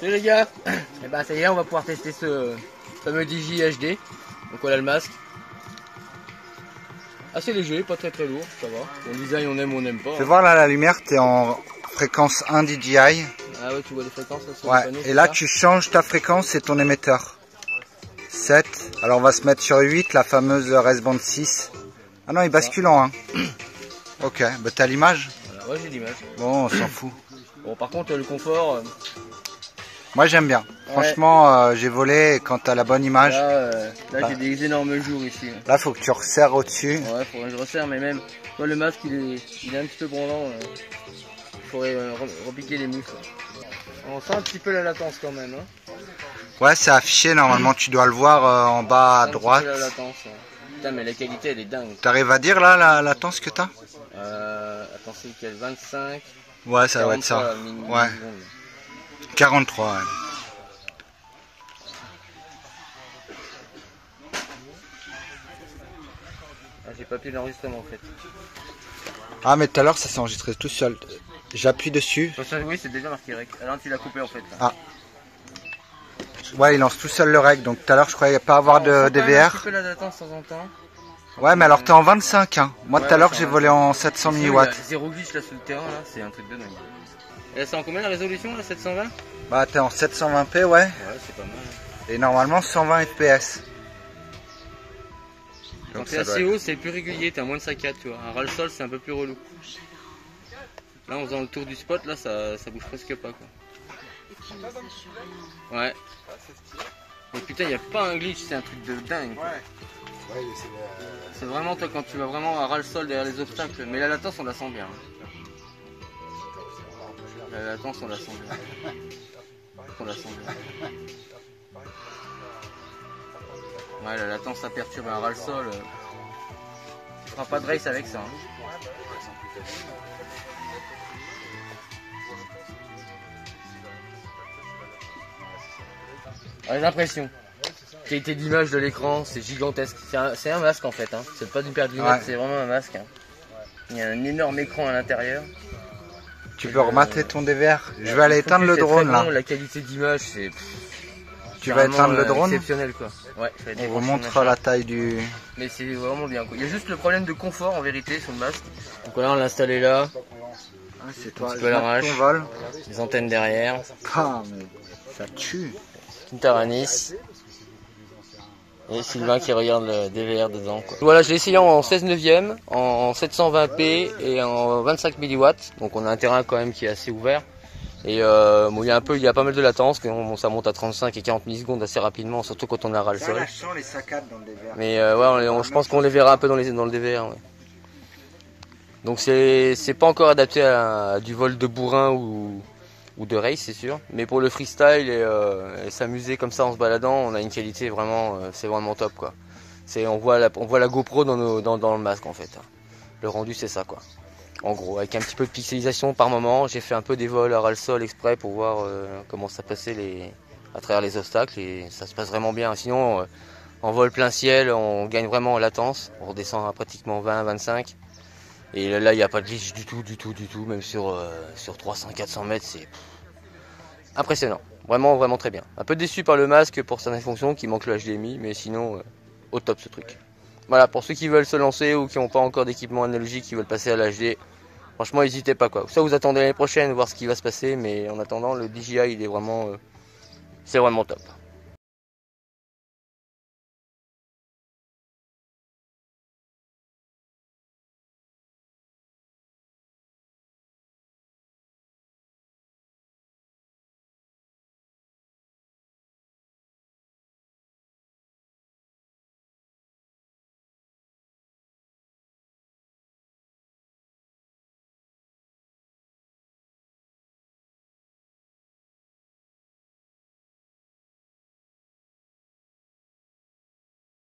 Salut les gars. Et bah ça y est, on va pouvoir tester ce fameux DJI HD. Donc voilà le masque. Assez léger, pas très lourd, ça va. Bon, le design on aime ou on n'aime pas. Fais voir là la lumière, t'es en fréquence 1 DJI. Ah ouais, tu vois les fréquences là, Ouais, panneaux, et là ça. tu changes ta fréquence et ton émetteur. 7. Alors on va se mettre sur 8, la fameuse Resband 6. Ah non, il bascule en 1. Ok, bah t'as l'image. Voilà, ouais, j'ai l'image. Bon, on s'en fout. Bon, par contre, le confort. Moi j'aime bien. Ouais. Franchement, j'ai volé quand t'as la bonne image. Là j'ai des énormes jours ici. Là, faut que tu resserres au-dessus. Ouais, faudrait que je resserre, mais même. Toi, le masque il est un petit peu brûlant. Il faudrait repiquer les mousses. On sent un petit peu la latence quand même. Hein. Ouais, c'est affiché. Normalement, tu dois le voir en bas à droite. La latence. Putain, mais la qualité elle est dingue. T'arrives à dire là la latence que t'as? Attends, c'est quel 25. Ouais, ça doit être ça. Ouais. 43, ouais. Ah, j'ai pas pied l'enregistrement en fait. Ah, mais tout à l'heure ça s'est enregistré tout seul. J'appuie dessus. Oui, c'est déjà marqué rec. Alors tu l'as coupé en fait. Là. Ah. Ouais, il lance tout seul le rec. Donc tout à l'heure je croyais pas avoir de DVR. Un petit peu la latence de temps en temps. Ouais, mais alors t'es en 25. Hein. Moi tout à l'heure j'ai volé en 700 milliwatts. Zéro glitch là sous le terrain, là, c'est un truc de dingue. Et c'est en combien la résolution là, 720? Bah t'es en 720p, ouais. Ouais, c'est pas mal. Et normalement 120 fps. Quand t'es assez haut, c'est plus régulier, t'es à moins de 5,4 tu vois. Un ras le sol, c'est un peu plus relou. Là, en faisant le tour du spot, là, ça bouge presque pas quoi. Ouais. Mais putain, y a pas un glitch, c'est un truc de dingue. C'est vraiment toi quand tu vas vraiment à ras le sol derrière les obstacles. Mais la latence, on la sent bien. La latence, on la sent bien. On la sent bien. Ouais, la latence, ça perturbe un ras le sol. Tu feras pas de race avec ça. Hein. Ah, les impressions. Qualité d'image de l'écran, c'est gigantesque. C'est un masque en fait. Hein. C'est pas du paire de lunettes, c'est vraiment un masque. Hein. Il y a un énorme écran à l'intérieur. Tu peux remater ton DVR. Je vais aller éteindre le drone là. La qualité d'image, c'est. Tu vas éteindre le drone? Exceptionnel quoi. Ouais, on vous montre la taille du. Mais c'est vraiment bien quoi. Il y a juste le problème de confort en vérité sur le masque. Donc là on l'a installé là. Ah, c'est toi, ton vol. Les antennes derrière. Ah mais ça tue. Une Taranis. Et Sylvain qui regarde le DVR dedans quoi. Voilà, je l'ai essayé en 16 neuvième, en 720p et en 25 mW. Donc on a un terrain quand même qui est assez ouvert. Et bon, il y a pas mal de latence, ça monte à 35 et 40 millisecondes assez rapidement, surtout quand on a ras le sol. Les saccades dans le DVR. Mais ouais, je pense qu'on les verra un peu dans le DVR. Ouais. Donc c'est pas encore adapté à du vol de bourrin ou de race, c'est sûr. Mais pour le freestyle et s'amuser comme ça en se baladant, on a une qualité vraiment, c'est vraiment top quoi. On voit la GoPro dans le masque en fait. Le rendu c'est ça quoi. En gros, avec un petit peu de pixelisation par moment, j'ai fait un peu des vols à ras le sol exprès pour voir comment ça passait à travers les obstacles et ça se passe vraiment bien. Sinon, en vol plein ciel, on gagne vraiment en latence, on redescend à pratiquement 20-25 et là il n'y a pas de glitch du tout, même sur 300-400 mètres, c'est impressionnant, vraiment très bien. Un peu déçu par le masque pour certaines fonctions qui manque le HDMI, mais sinon au top ce truc. Voilà, pour ceux qui veulent se lancer ou qui n'ont pas encore d'équipement analogique, qui veulent passer à l'HD, franchement, n'hésitez pas quoi. Ça, vous attendez l'année prochaine, voir ce qui va se passer, mais en attendant, le DJI, c'est vraiment top.